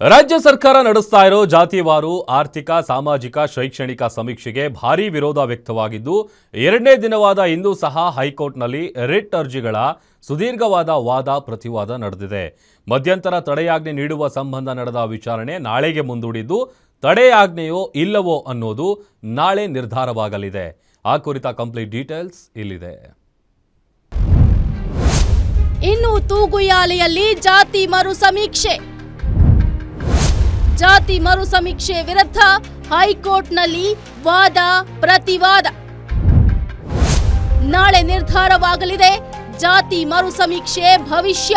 ರಾಜ್ಯ ಸರ್ಕಾರ ನಡೆಸ್ತಾ ಇರೋ ಜಾತಿವಾರು ಆರ್ಥಿಕ ಸಾಮಾಜಿಕ ಶೈಕ್ಷಣಿಕ ಸಮೀಕ್ಷೆಗೆ ಭಾರೀ ವಿರೋಧ ವ್ಯಕ್ತವಾಗಿದ್ದು ಎರಡನೇ ದಿನವಾದ ಇಂದು ಸಹ ಹೈಕೋರ್ಟ್ನಲ್ಲಿ ರಿಟ್ ಅರ್ಜಿಗಳ ಸುದೀರ್ಘವಾದ ವಾದ ಪ್ರತಿವಾದ ನಡೆದಿದೆ. ಮಧ್ಯಂತರ ತಡೆಯಾಜ್ಞೆ ನೀಡುವ ಸಂಬಂಧ ನಡೆದ ವಿಚಾರಣೆ ನಾಳೆಗೆ ಮುಂದೂಡಿದ್ದು ತಡೆಯಾಜ್ಞೆಯೋ ಇಲ್ಲವೋ ಅನ್ನೋದು ನಾಳೆ ನಿರ್ಧಾರವಾಗಲಿದೆ. ಆ ಕುರಿತ ಕಂಪ್ಲೀಟ್ ಡೀಟೇಲ್ಸ್ ಇಲ್ಲಿದೆ. ಇನ್ನು ತೂಗುಯಾಲೆಯಲ್ಲಿ ಜಾತಿ ಮರು ಸಮೀಕ್ಷೆ ವಿರುದ್ಧ ಹೈಕೋರ್ಟ್ನಲ್ಲಿ ವಾದ ಪ್ರತಿವಾದ. ನಾಳೆ ನಿರ್ಧಾರವಾಗಲಿದೆ ಜಾತಿ ಮರು ಸಮೀಕ್ಷೆ ಭವಿಷ್ಯ.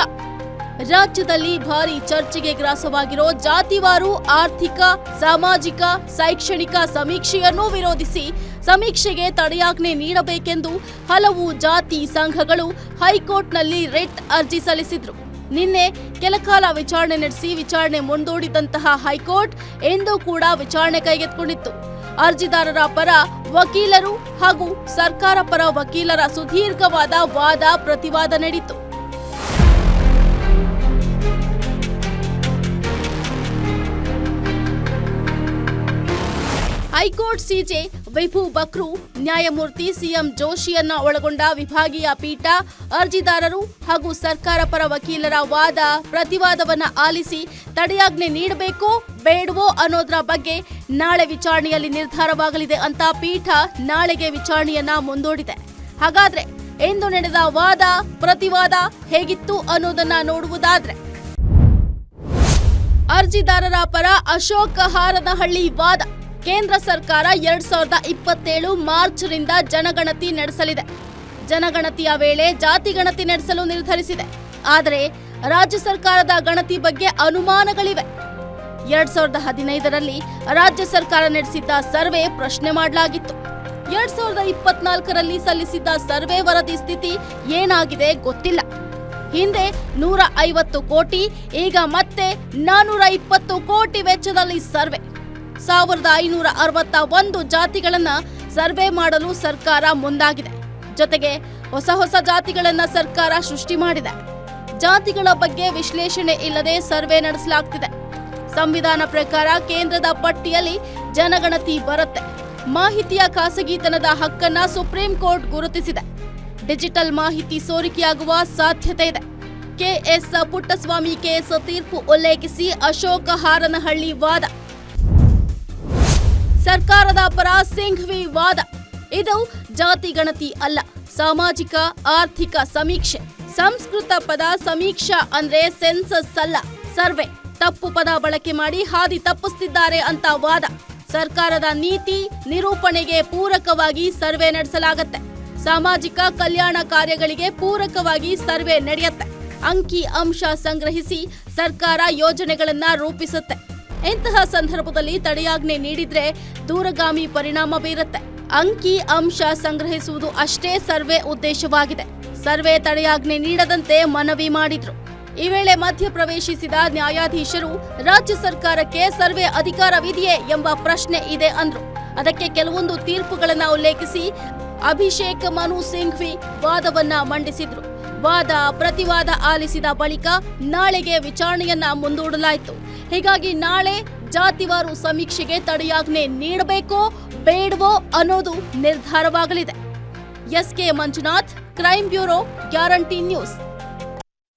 ರಾಜ್ಯದಲ್ಲಿ ಭಾರಿ ಚರ್ಚೆಗೆ ಗ್ರಾಸವಾಗಿರೋ ಜಾತಿವಾರು ಆರ್ಥಿಕ ಸಾಮಾಜಿಕ ಶೈಕ್ಷಣಿಕ ಸಮೀಕ್ಷೆಯನ್ನು ವಿರೋಧಿಸಿ ಸಮೀಕ್ಷೆಗೆ ತಡೆಯಾಜ್ಞೆ ನೀಡಬೇಕೆಂದು ಹಲವು ಜಾತಿ ಸಂಘಗಳು ಹೈಕೋರ್ಟ್ನಲ್ಲಿ ರಿಟ್ ಅರ್ಜಿ ಸಲ್ಲಿಸಿದ್ರು. ನಿನ್ನೆ ಕೆಲಕಾಲ ವಿಚಾರಣೆ ನಡೆಸಿ ವಿಚಾರಣೆ ಮುಂದೂಡಿದಂತಹ ಹೈಕೋರ್ಟ್ ಇಂದು ಕೂಡ ವಿಚಾರಣೆ ಕೈಗೆತ್ತಿಕೊಂಡಿತ್ತು. ಅರ್ಜಿದಾರರ ಪರ ವಕೀಲರು ಹಾಗೂ ಸರ್ಕಾರ ಪರ ವಕೀಲರ ಸುದೀರ್ಘವಾದ ವಾದ ಪ್ರತಿವಾದ ನಡೆಯಿತು. ಹೈಕೋರ್ಟ್ ಸಿಜೆ ವಿಭು ಬಕ್ರು, ನ್ಯಾಯಮೂರ್ತಿ ಸಿಎಂ ಜೋಶಿಯನ್ನ ಒಳಗೊಂಡ ವಿಭಾಗೀಯ ಪೀಠ ಅರ್ಜಿದಾರರು ಹಾಗೂ ಸರ್ಕಾರ ಪರ ವಕೀಲರ ವಾದ ಪ್ರತಿವಾದವನ್ನ ಆಲಿಸಿ ತಡೆಯಾಜ್ಞೆ ನೀಡಬೇಕೋ ಬೇಡವೋ ಅನ್ನೋದರ ಬಗ್ಗೆ ನಾಳೆ ವಿಚಾರಣೆಯಲ್ಲಿ ನಿರ್ಧಾರವಾಗಲಿದೆ ಅಂತ ಪೀಠ ನಾಳೆಗೆ ವಿಚಾರಣೆಯನ್ನ ಮುಂದೂಡಿದೆ. ಹಾಗಾದ್ರೆ ಇಂದು ನಡೆದ ವಾದ ಪ್ರತಿವಾದ ಹೇಗಿತ್ತು ಅನ್ನೋದನ್ನ ನೋಡುವುದಾದ್ರೆ, ಅರ್ಜಿದಾರರ ಪರ ಅಶೋಕ್ ಹಾರನಹಳ್ಳಿ ವಾದ. ಕೇಂದ್ರ ಸರ್ಕಾರ 2027 ಮಾರ್ಚ್ನಿಂದ ಜನಗಣತಿ ನಡೆಸಲಿದೆ. ಜನಗಣತಿಯ ವೇಳೆ ಜಾತಿ ಗಣತಿ ನಡೆಸಲು ನಿರ್ಧರಿಸಿದೆ. ಆದರೆ ರಾಜ್ಯ ಸರ್ಕಾರದ ಗಣತಿ ಬಗ್ಗೆ ಅನುಮಾನಗಳಿವೆ. 2015ರಲ್ಲಿ ರಾಜ್ಯ ಸರ್ಕಾರ ನಡೆಸಿದ್ದ ಸರ್ವೆ ಪ್ರಶ್ನೆ ಮಾಡಲಾಗಿತ್ತು. 2024ರಲ್ಲಿ ಸಲ್ಲಿಸಿದ್ದ ಸರ್ವೆ ವರದಿ ಸ್ಥಿತಿ ಏನಾಗಿದೆ ಗೊತ್ತಿಲ್ಲ. ಹಿಂದೆ 150 ಕೋಟಿ, ಈಗ ಮತ್ತೆ 420 ಕೋಟಿ ವೆಚ್ಚದಲ್ಲಿ ಸರ್ವೆ. 1561 ಜಾತಿಗಳನ್ನ ಸರ್ವೆ ಮಾಡಲು ಸರ್ಕಾರ ಮುಂದಾಗಿದೆ. ಜೊತೆಗೆ ಹೊಸ ಜಾತಿಗಳನ್ನ ಸರ್ಕಾರ ಸೃಷ್ಟಿ ಮಾಡಿದೆ. ಜಾತಿಗಳ ಬಗ್ಗೆ ವಿಶ್ಲೇಷಣೆ ಇಲ್ಲದೆ ಸರ್ವೆ ನಡೆಸಲಾಗ್ತಿದೆ. ಸಂವಿಧಾನ ಪ್ರಕಾರ ಕೇಂದ್ರದ ಪಟ್ಟಿಯಲ್ಲಿ ಜನಗಣತಿ ಬರುತ್ತೆ. ಮಾಹಿತಿಯ ಖಾಸಗಿತನದ ಹಕ್ಕನ್ನ ಸುಪ್ರೀಂ ಕೋರ್ಟ್ ಗುರುತಿಸಿದೆ. ಡಿಜಿಟಲ್ ಮಾಹಿತಿ ಸೋರಿಕೆಯಾಗುವ ಸಾಧ್ಯತೆ ಇದೆ. ಕೆಎಸ್ ಪುಟ್ಟಸ್ವಾಮಿ ಕೇಸ್ ತೀರ್ಪು ಉಲ್ಲೇಖಿಸಿ ಅಶೋಕ್ ಹಾರನಹಳ್ಳಿ ವಾದ. ಸರ್ಕಾರದ ಪರ ಸಿಂಘ್ವಿ ವಾದ. ಇದು ಜಾತಿ ಗಣತಿ ಅಲ್ಲ, ಸಾಮಾಜಿಕ ಆರ್ಥಿಕ ಸಮೀಕ್ಷೆ. ಸಂಸ್ಕೃತ ಪದ ಸಮೀಕ್ಷಾ ಅಂದ್ರೆ ಸೆನ್ಸಸ್ ಅಲ್ಲ, ಸರ್ವೆ. ತಪ್ಪು ಪದ ಬಳಕೆ ಮಾಡಿ ಹಾದಿ ತಪ್ಪಿಸುತ್ತಿದ್ದಾರೆ ಅಂತ ವಾದ. ಸರ್ಕಾರದ ನೀತಿ ನಿರೂಪಣೆಗೆ ಪೂರಕವಾಗಿ ಸರ್ವೆ ನಡೆಸಲಾಗುತ್ತೆ. ಸಾಮಾಜಿಕ ಕಲ್ಯಾಣ ಕಾರ್ಯಗಳಿಗೆ ಪೂರಕವಾಗಿ ಸರ್ವೆ ನಡೆಯುತ್ತೆ. ಅಂಕಿ ಅಂಶ ಸಂಗ್ರಹಿಸಿ ಸರ್ಕಾರ ಯೋಜನೆಗಳನ್ನ ರೂಪಿಸುತ್ತೆ. ಇಂತಹ ಸಂದರ್ಭದಲ್ಲಿ ತಡೆಯಾಜ್ಞೆ ನೀಡಿದ್ರೆ ದೂರಗಾಮಿ ಪರಿಣಾಮ ಬೀರುತ್ತೆ. ಅಂಕಿ ಅಂಶ ಸಂಗ್ರಹಿಸುವುದು ಅಷ್ಟೇ ಸರ್ವೆ ಉದ್ದೇಶವಾಗಿದೆ. ಸರ್ವೆ ತಡೆಯಾಜ್ಞೆ ನೀಡದಂತೆ ಮನವಿ ಮಾಡಿದ್ರು. ಈ ವೇಳೆ ಮಧ್ಯಪ್ರವೇಶಿಸಿದ ನ್ಯಾಯಾಧೀಶರು ರಾಜ್ಯ ಸರ್ಕಾರಕ್ಕೆ ಸರ್ವೆ ಅಧಿಕಾರವಿದೆಯೇ ಎಂಬ ಪ್ರಶ್ನೆ ಇದೆ ಅಂದ್ರು. ಅದಕ್ಕೆ ಕೆಲವೊಂದು ತೀರ್ಪುಗಳನ್ನ ಉಲ್ಲೇಖಿಸಿ ಅಭಿಷೇಕ್ ಮನು ಸಿಂಘ್ವಿ ವಾದವನ್ನ ಮಂಡಿಸಿದ್ರು. ವಾದ ಪ್ರತಿವಾದ ಆಲಿಸಿದ ಬಳಿಕ ನಾಳೆಗೆ ವಿಚಾರಣೆಯನ್ನ ಮುಂದೂಡಲಾಯಿತು. ಹೀಗಾಗಿ ನಾಳೆ ಜಾತಿವಾರು ಸಮೀಕ್ಷೆಗೆ ತಡೆಯಾಜ್ಞೆ ನೀಡಬೇಕೋ ಬೇಡವೋ ಅನ್ನೋದು ನಿರ್ಧಾರವಾಗಲಿದೆ. SK Manjunath, crime bureau, guarantee news.